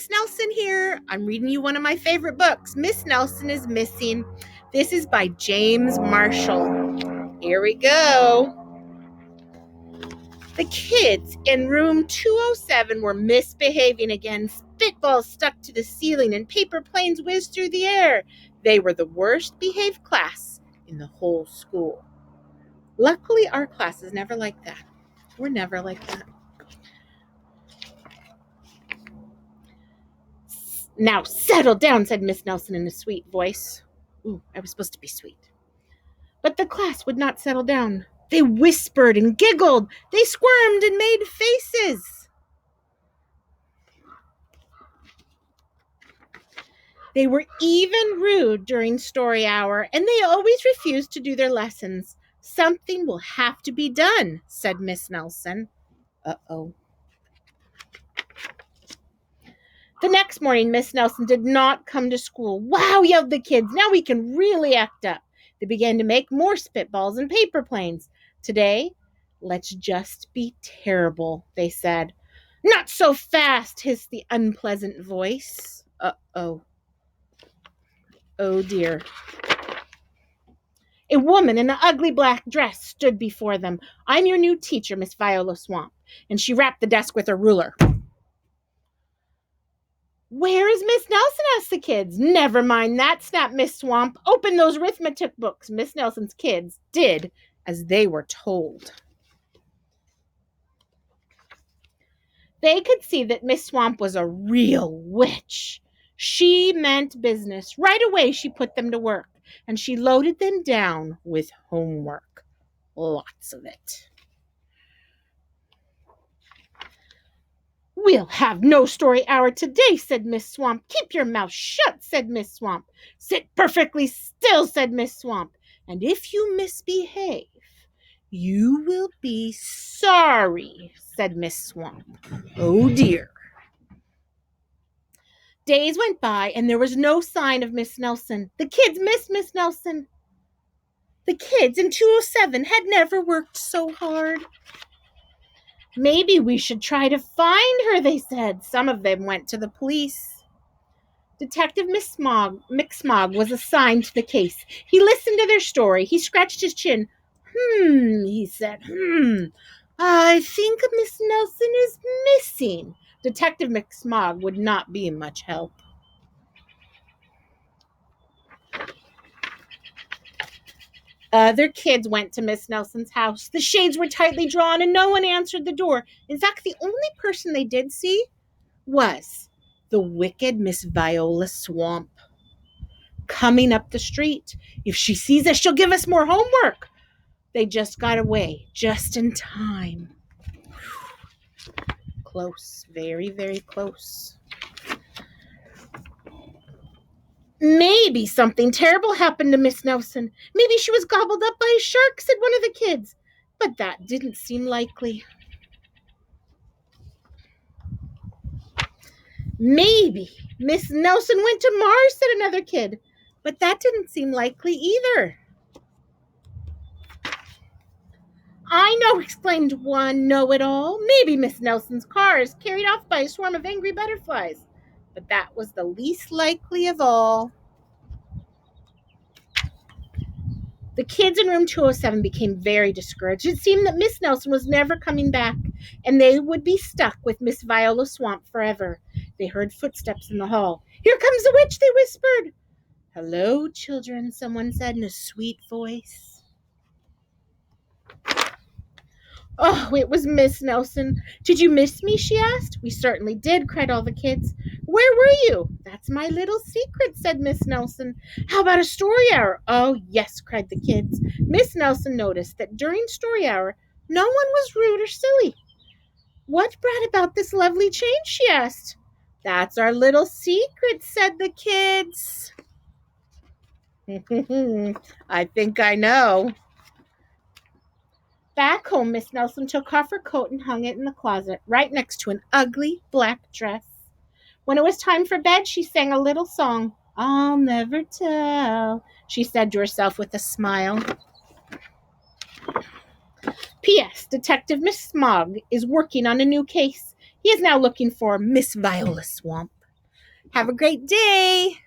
Miss Nelson here. I'm reading you one of my favorite books, Miss Nelson is Missing. This is by James Marshall. Here we go. The kids in room 207 were misbehaving again. Spitballs stuck to the ceiling and paper planes whizzed through the air. They were the worst behaved class in the whole school. Luckily, our class is never like that. We're never like that. Now settle down, said Miss Nelson in a sweet voice. Ooh, I was supposed to be sweet. But the class would not settle down. They whispered and giggled. They squirmed and made faces. They were even rude during story hour, and they always refused to do their lessons. Something will have to be done, said Miss Nelson. Uh-oh. The next morning, Miss Nelson did not come to school. Wow, yelled the kids. Now we can really act up. They began to make more spitballs and paper planes. Today, let's just be terrible, they said. Not so fast, hissed the unpleasant voice. Uh-oh. Oh, dear. A woman in an ugly black dress stood before them. I'm your new teacher, Miss Viola Swamp. And she rapped the desk with her ruler. Where is Miss Nelson? Asked the kids. Never mind that, snapped Miss Swamp. Open those arithmetic books. Miss Nelson's kids did as they were told. They could see that Miss Swamp was a real witch. She meant business. Right away, she put them to work, and she loaded them down with homework. Lots of it. We'll have no story hour today, said Miss Swamp. Keep your mouth shut, said Miss Swamp. Sit perfectly still, said Miss Swamp. And if you misbehave, you will be sorry, said Miss Swamp. Oh, dear. Days went by, and there was no sign of Miss Nelson. The kids missed Miss Nelson. The kids in 207 had never worked so hard. Maybe we should try to find her, they said. Some of them went to the police. Detective Mick Smog was assigned to the case. He listened to their story. He scratched his chin. He said. I think Miss Nelson is missing. Detective Mick Smog would not be much help. Other kids went to Miss Nelson's house. The shades were tightly drawn and no one answered the door. In fact, the only person they did see was the wicked Miss Viola Swamp coming up the street. If she sees us, she'll give us more homework. They just got away, just in time. Close, very, very close. Maybe something terrible happened to Miss Nelson. Maybe she was gobbled up by a shark, said one of the kids. But that didn't seem likely. Maybe Miss Nelson went to Mars, said another kid. But that didn't seem likely either. I know, exclaimed one know-it-all. Maybe Miss Nelson's car is carried off by a swarm of angry butterflies. But that was the least likely of all. The kids in room 207 became very discouraged. It seemed that Miss Nelson was never coming back, and they would be stuck with Miss Viola Swamp forever. They heard footsteps in the hall. Here comes the witch, they whispered. Hello, children, someone said in a sweet voice. Oh, it was Miss Nelson. Did you miss me? She asked. We certainly did, cried all the kids. Where were you? That's my little secret, said Miss Nelson. How about a story hour? Oh, yes, cried the kids. Miss Nelson noticed that during story hour, no one was rude or silly. What brought about this lovely change? She asked. That's our little secret, said the kids. I think I know. Back home, Miss Nelson took off her coat and hung it in the closet, right next to an ugly black dress. When it was time for bed, she sang a little song. I'll never tell, she said to herself with a smile. P.S. Detective Miss Smog is working on a new case. He is now looking for Miss Viola Swamp. Have a great day.